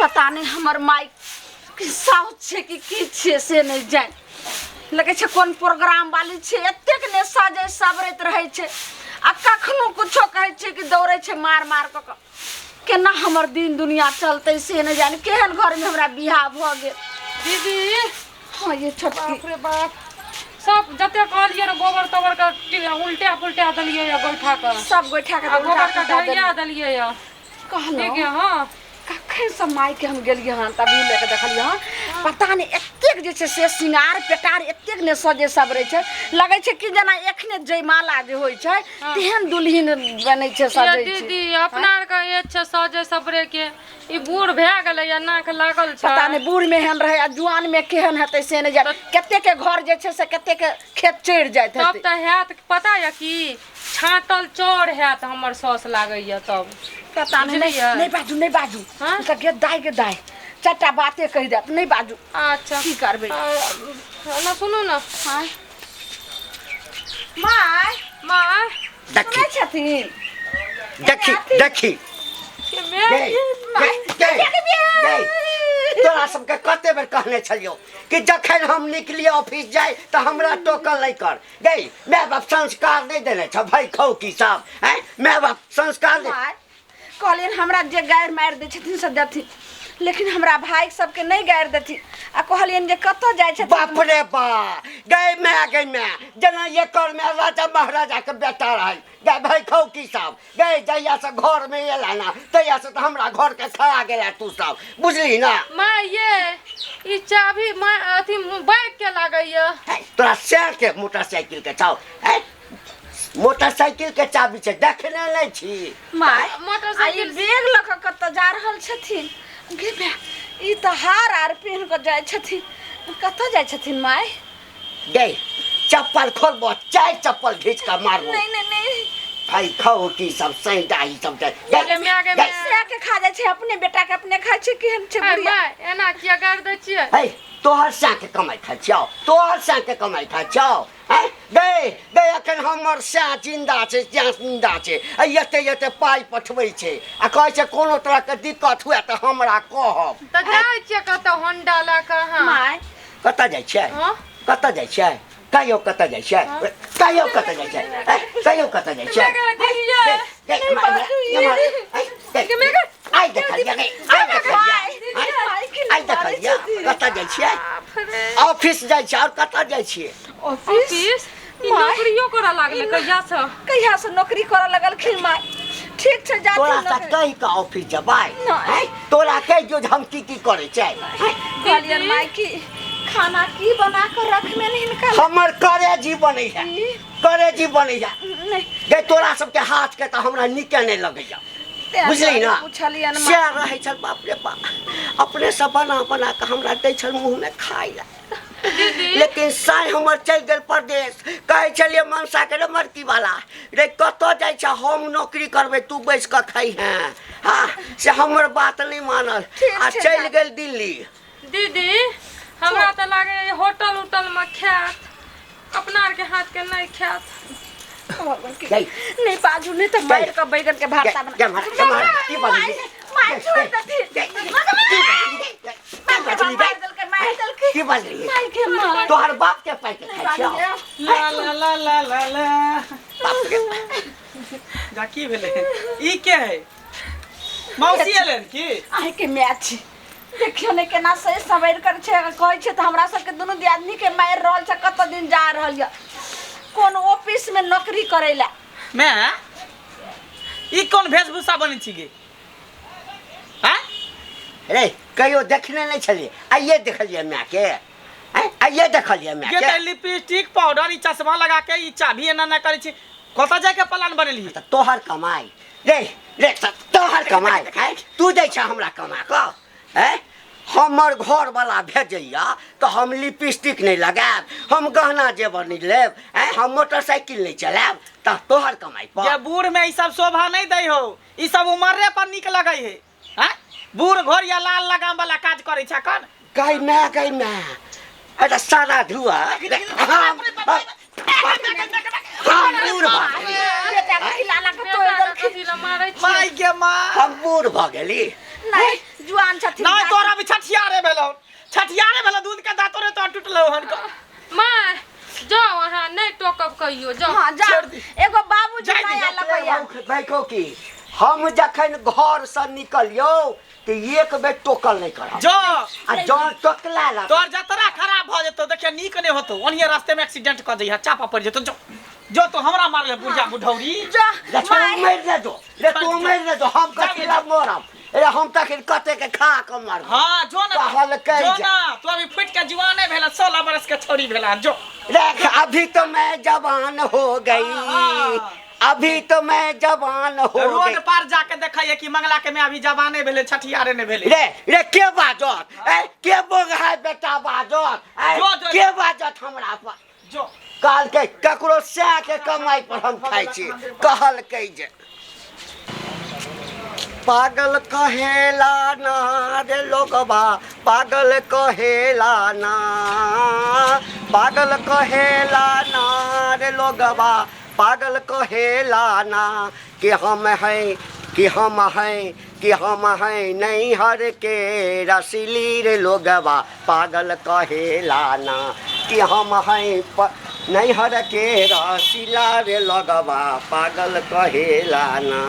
पता नहीं हमर माई की साउथ छे कि छे से नहीं जान लगे छे कौन प्रोग्राम वाली छे एतेक ने साजे सबरत रहे छे आ कखनो कुछो कहे छे कि दौड़े छे मार मार क केना हमर दिन दुनिया चलते से नहीं जाने केहन घर में हमरा बियाह भ गेल दीदी। हां ये छोटकी बाप रे बाप सब जते कहलिए ना गोबर तोबर का उल्टा पुल्टा दलिए या गोइठा का सब गोइठा के गोबर का ढैया दलिए या कहलो ठीक है। हां कखन से माई के हम गेलिए हन तभी लेके देखलिए हन पता नहीं एतेक जे छे से सिंगार पेटार एतेक ने सजे सबरे छे लगे छे कि जना एखने जयमाला जे होय छे तेहन दुल्हन बनै छे सजे छे। दीदी अपना का ये छे सजे सबरे के ई बूढ़ भे गेले या नाक लागल छे पता नहीं बूढ़ में हन रहे आ जुआन में केहन हेतै से नहीं जाने कते के घर जे छे से कते के खेत चढ़ जाइत तब हेतै त हैत पता या कि छाटल चोर हैत हमर सौस लागैया तब पता नहीं नहीं बाजू हाँ? का के दाई चारटा बातें कह देत नहीं बाजू अच्छा की करबे ना सुनो ना। हां माय माँ देखी सुनै छथिन देखी देखी के मैं तोरा सबके कते बेर कहने छलियो कि जखन हम निकलिए ऑफिस जाए तो हमरा टोकल नहीं कर गई मैं बाप संस्कार नहीं देने छ भाई खौ की साहब हैं मैं बाप संस्कार दे कहलिन हमरा जे गायर मार दे छथिन से देथिन लेकिन हमरा भाई सबके नहीं गायर देथिन आ कहलिन जे कतो जाय छथिन बाप रे बा गई मैं जना ये कर में राजा महाराजा के बेटा रहे गई भाई खौ की साहब गई जहिया से घर में एला ना तहिया से तो हमरा घर के खा गेला तू सब बुझली ना। माँ ये ई चाबी माँ अथी बाइक के लागैया तोरा शेर के मोटरसाइकिल के छौ हैं मोटरसाइकिल के चाबी से देखने नहीं छी माय मोटरसाइकिल बैग ल के कतो जा रहल छथिन गे बे ई त हार आर पहन के जाय छथिन कतो जाय छथिन माय गई चप्पल खोलबो चार चप्पल खींच कर मारबो नहीं भाई खाओ की सब सही दाई सब दे आगे में से के खा जाय छै अपने बेटा के अपने खाय छै केहन छै बुढ़िया माँ एना किया कर दै छियै हे तोहर सा के कमाई खा छौ तोहर सा के कमाई खा छौ हैं गई अखन हमर सा जिंदा छै जिंदा छै एते पाई पठबै छै आ कहै छै कोनो तरह के दिक्कत हुए त हमरा कहब त जाय छियै कतौ होंडा ला कहाँ माय कतऽ जाइ छै हां कतऽ जाइ छै कहियो कतऽ जाइ छै कहियो कतऽ जाइ छै कहियो कतऽ जाइ छै आई देखलिए कतऽ जाइ छियै ऑफिस जाइ छै और कतऽ जाइ छियै ऑफिस ई नौकरियो करा लागले कहिया से नौकरी करे लगलखिन माय ठीक छै जा तोरा सा कहि के ऑफिस जबाय तोरा कहि जो हम की करे छै कहलियन माय की खाना की बना कर रखने नहीं निकल हमर करे जी बनै है करे जी बनै है नहीं गे तोरा सबके हाथ के त हमरा नीके नहीं लगैया बुझली ना पूछलियन से रहे छल बाप रे बाप अपने से बना के हमरा दै छल मुंह में खाय ला लेकिन साई हमर चल गेल परदेश कहे छलिए मनसा के मरती वाला रे कतो जाय छ हम नौकरी करबे तू बैस के खाई हैं हां से हमर बात नहीं मानल आ चल गेल दिल्ली। दीदी हमरा त लागे होटल उटल में खात अपना के हाथ के नहीं खात नहीं बाजू नहीं तो बैठ के बैगन के भरता बना की बात माय छोड़ दे की बात तोहर बाप के पाई के खाइ छौ ला जा की भेले ई के है मौसी एलन की आइ के मैच देखियो ने केना से सवेर कर छै कहै छै त हमरा सब के दोनों दियादनी के मार रहल छ कत दिन जा रहल य कोन ऑफिस में नौकरी करेला मैं ई कोन वेशभूषा बनै छी गे हैं रे कहियो देखने नहीं छलिए आइए देखलिए मैं के आइए देखलिए मैं के लिपस्टिक पाउडर ई चश्मा लगा के ई चाभी एना ना करै छी कत जाय के प्लान बनेली त तोहर कमाई रे तोहर कमाई है तू दै छ हमरा कमा क हैं हमर घर वाला भेजैया तो हम लिपस्टिक नहीं लगाब हम गहना जेवर नहीं लेब हम मोटरसाइकिल नहीं चलाब त तोहर कमाई पर ये बूढ़ में ई सब शोभा नहीं दै हो ई सब उमरे पर निक लगै है हैं बूढ़ घर या लाल लगाम वाला काज करै छ कन गई मैं अरे सारा धुआ माय के माँ हम बूढ़ भ गेली जुआन छथिन नहीं तोरा भी छठियारे भेलो दूध के दांतो रे तो टूटलो हन को माँ जाओ वहाँ नहीं टोकब कहियो जाओ। हां जा एगो बाबूजी जाय नया लपैया देखो कि हम जखन घर से निकलियो तो एक बेर टोकल नहीं करा जो आ जौन टोकला ला तोर जतरा खराब भ जेतो देखिए नीक नहीं होतो ओनिए रास्ते में एक्सीडेंट कर जइहा चापा पड़ जेतो जो तो हमरा मार ले बुढ़िया बुढ़ौरी जा मर दे दो रे तू मर दे दो हम कथिला मरम रे हम तक कते के खा के मर हां जो ना कहल कह जो ना तू अभी फुट के जवाने भेला 16 बरस के छोरी भेला जो देख अभी तो मैं जवान हो गई अभी तो मैं जवान हो गई रोड पार जाके देखिए कि मंगला के में अभी जवाने भेले छठियारे ने भेले रे के बाजत ए के बोग है बेटा बाजत जो के बाजत हमरा पर जो काल के ककरो से के कमाई पर हम खाई छी कहल कह जे पागल कहेला ना रे लोगबा पागल कहेला ना पागल कहेला ना रे लोगबा पागल कहेला ना कि हम हैं कि हम हैं कि हम हैं नहीं हर के रसीली रे लोगबा पागल कहेला ना कि हम हैं नहीं हर के रसीला रे लोगबा पागल कहेला ना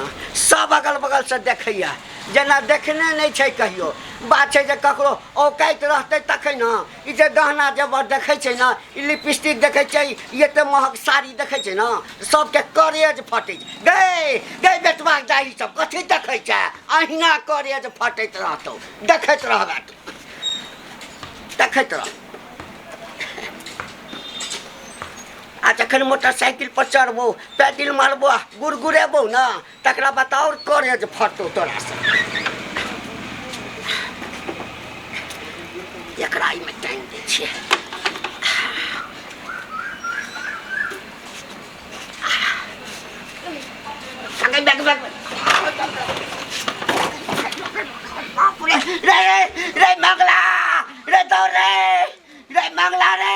सब अगल बगल से देखैया जेना देखने नहीं छै कहियो बात छै जे ककरो औकात रहतै तखन न ई जे गहना जेवर देखै छै न ई लिपस्टिक देखै छै ये त महक साड़ी देखै छै न सबके करेज फटै छै गै बेटवा दाई सब कथि देखै छै अहिना करेज फटैत रहतौ देखैत रहबा देखैत रह आ जखन मोटरसाइकिल पर चढ़बो पैदल मारबो गुरगुरेबो न तकरा बताओ करेज फटतो तोरा से एकरा में टाइम दै छियै संगे बैग रे मंगला रे दौड़ रे मंगला रे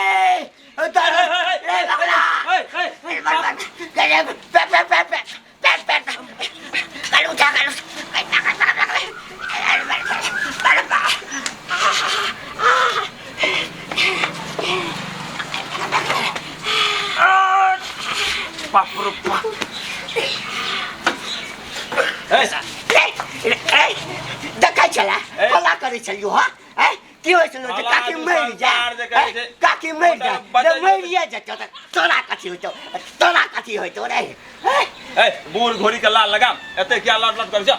देखै छला हल्ला करै छलियो हाँ की होइ छलो जे काकी मरि जा काकी मरि जा जे मरिए जतो त तोरा कथि होइतो तोरा कथि होइतो रे ए बूढ़ घोड़ी के लाल लगाम एते क्या लट लट कर छ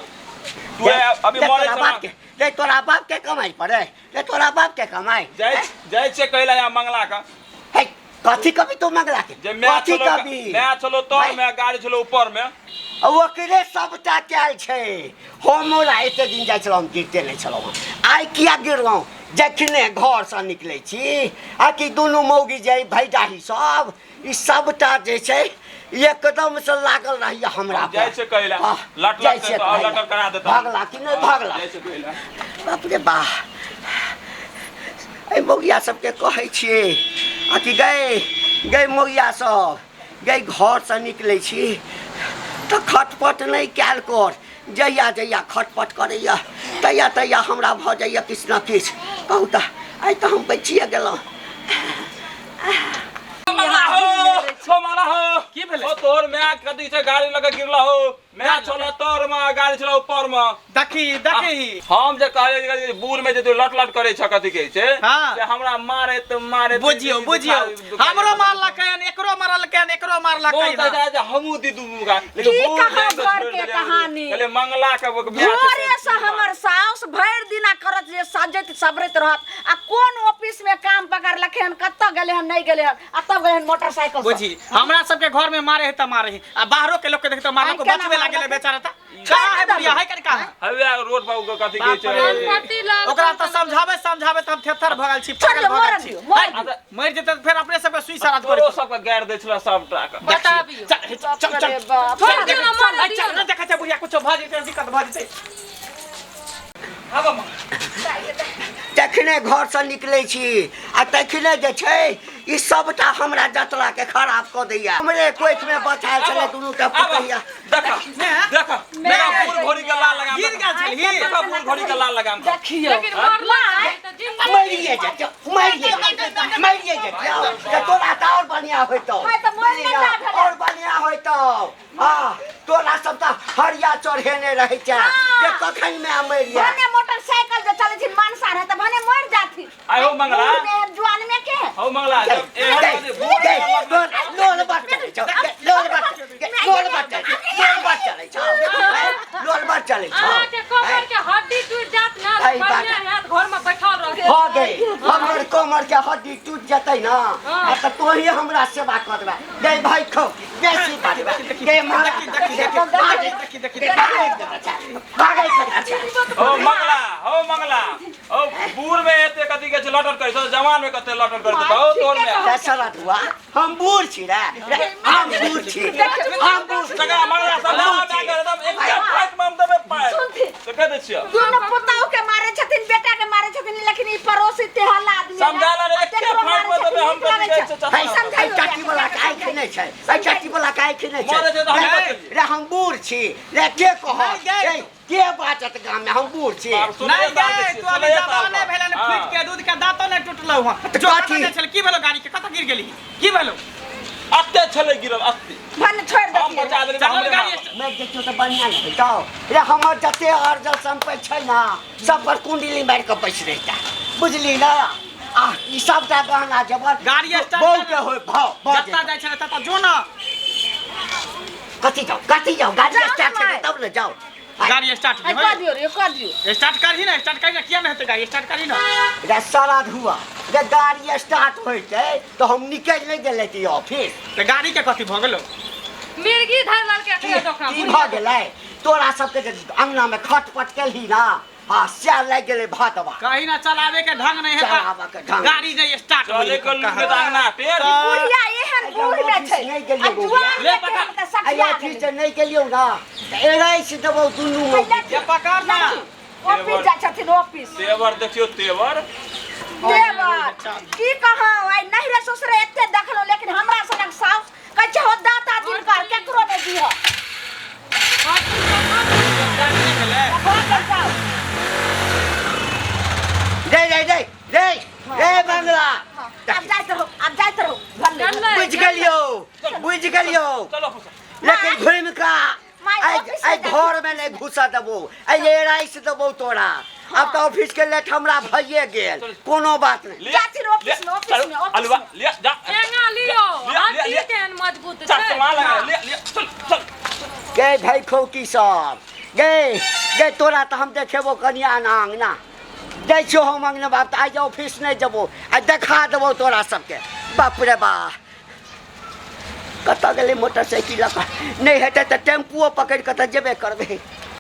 तू अभी मरे छ रे तोरा बाप के कमाई पड़े रे तोरा बाप के कमाई जय से कहला या मंगला का हे कथि कभी तो मंगला के जे मैं चलो तोर में गाड़ी चलो ऊपर में ओकरे सबटा कैल छै हमोरा एते दिन जाइ छलौ हम गिरते नहीं छलौ आइ किया गिरलौ जखने घर से निकलै छी आ कि दुनू मौगी जाय भैडाही सब ई सबटा जे छै एकदम से लागल रहिए हमरा पर जय से कहला लट लट से तो लट करा देता भागला कि नहीं भागला जय से कहला बाप रे बा ए मौगिया सबके कहै छियै आ कि गए मौगिया सब गए घर से निकलै छी तो खटपट नहीं कैल कर जहिया जहिया खटपट करैया तहिया हमरा भ जाइया किछु न किछु कहू तऽ आइ तऽ हम बचिए गेलहुँ माला हो की भेले ओ तोर मैं कदी से गाड़ी लगा गिरला हो मैं चला तोर में गाड़ी चला ऊपर में देखी हम जे कहले बूढ़ में जे तू लट लट करे छ कथि कहै छै हाँ। से हमरा मारे त मारे बुझियो हमरो मारला कयन एकरो मारल कयन एकरो मारला कयन बोल जा हमू दी दूगा लेकिन की बूढ़ कहाँ घर के कहानी पहले मंगला के भोरे से हमर साउस भरि दिना करत जे सजैत सबरैत रहत आ कोन ऑफिस में काम पकड़ लखे हन कत्ता गेले हन नहीं गेले हन आ तब गए हन मोटरसाइकिल बुझी हमरा सबके घर में मारे है त मारे है आ बाहरों के लोग के देख त मारलो को बचवे लागले बेचारा त कहां है बुढ़िया है कर कहां हवे रोड पर कथि कहै छै ओकरा तो समझावे त हम थेथर भगल छी चल मोर दियो मर जेते फिर अपने सब सुई सरात करे तोरो सब के गाड़ दै छला सबटा के बताबियो चल देखा छै बुढ़िया कुछ भ जेते दिक्कत भ जेते तखने घर से निकलै छी आ तखने जे छै ई सबटा हमरा जतरा के खराब क दैया हमरे कोइठ में बचाए छले दुनू के पकड़िया देखा देखा देखा बूढ़ घोड़ी के लाल लगाम गिर गेल छल गिर देखा बूढ़ घोड़ी के लाल लगाम देखियो लेकिन मरला है तो जिंदा मरिए जे के तोरा त और बढ़िया होइतो मैं तो मोर के जा भेलै। और बढ़िया होइतो हां तोरा सब त हरिया चढ़ेने रहै छै जे कखन में मरिया भने मोटरसाइकिल जे चलै छी मानसा रहे त भने मर जाथि आय हो मंगला में जुआन में के हो मंगला जब एहन बूढ़ लोल बात चलै छौ लोल बात चलै छौ आ के कमर के हड्डी टूट जात ना सही बात। बढ़िया हाथ घर में बैठल रह हो गई हमर कमर के हड्डी टूट जतै ना आ त तोही हमरा सेवा कर देबा गै भाई खो बेसी बात गै मार हो मंगला हो बूढ़ में एते कथि के लटर करै छ जवान में कते लटर करै छ हो तोर में सरा दुआ हम बूढ़ छी रे हम बूढ़ छी सगा मंगला सब ना कर एकदम एक फाइट में हम दबे पाए तो कह दे छियो दोनों पुताओ के मारे छथिन बेटा के मारे छथिन लेकिन ई पड़ोसी तेहला आदमी समझाला रे एक फाइट में दबे हम कथि है के समझाई चाटी वाला काहे खने छै है चाटी वाला काहे खने छै मारे छै तो हम बतेलिए रे हम बूढ़ छी रे के कह के बाजत गाम में हम बूढ़ छी नहीं गए तो अभी जवाने भेलन फुट के दूध के दांतो ने टूटलौ ह तो जो कथी? चल की भेलो गाड़ी के कत गिर गेली की भेलो अत्ते छले गिरल अत्ते भने छोड़ हम दे बचा देली चल हमरे गाड़ी माँ। मैं देखियो तो बढ़िया नहीं तो रे हमर जते अर्जल संपत्ति छै ना सब पर कुंडली मार के बैठ रहता बुझली ना आ ई सबटा गहना जबर गाड़ी स्टार्ट बहु के होय भाव जत्ता जाय छले तत्ता जो ना कथी जाओ गाड़ी जाओ स्टार्ट ना छै माय। तब न जाओ गाड़ी स्टार्ट आई कर दियो रे कर दियो स्टार्ट करी ना स्टार्ट करी ना किया नहीं होते गाड़ी स्टार्ट करी ना रे सारा हुआ रे गाड़ी स्टार्ट होइते तो हम निकल नहीं गेले ती ऑफिस तो गाड़ी के कथी भ गेलो मिर्गी धर लल के की अखने दोखा भ गेलै तोरा सबके जे अंगना में खटपट केलही ना हां स्याल लाग गेलै भातवा कहीं ना चलावे के ढंग नहीं चलावे के है ढंग। गाड़ी नहीं स्टार्ट चले कल के दांगना टेर बुढ़िया एहन बूढ़ में छै नहीं गेलियो आ जुआन ले में पकड़। के आई सखिया ऑफिस से नहीं गेलियो ना एराई से देबो दुनू में ये पकड़ ना ऑफिस जा छथिन ऑफिस तेवर देखियो तेवर देवर की कहां आई नहीं रे ससुर एते देखलो लेकिन हमरा सनक साउस कहै छै हो दाता जिनकर केकरो ने दियो रे बंगला अब जाइत रहो भले बुझ गेलियो चलो फुसा लेकिन घुम का माय आई ऑफिस आई से घर में नहीं घुसा देबो आई एराई से देबो तोरा अब तो ऑफिस के लेट हमरा भइए गेल कोनो बात नहीं जाती रहो ऑफिस में, ऑफिस में, ऑफिस अलवा में। ले जा एंगा लियो ले, हड्डी ले। के मजबूत चल छै कमा लगा ले ले चल चल गे भाई खौकी सब गे तोरा तो हम देखेबो कनिया ना अंगना दै छो हम अंगना बाप आज ऑफिस नहीं जबो आ देखा देबो तोरा सबके बाप रे बा कत गेलै मोटरसाइकिल नहीं हेतै तऽ टेम्पुओ पकड़ के तऽ जेबे करबै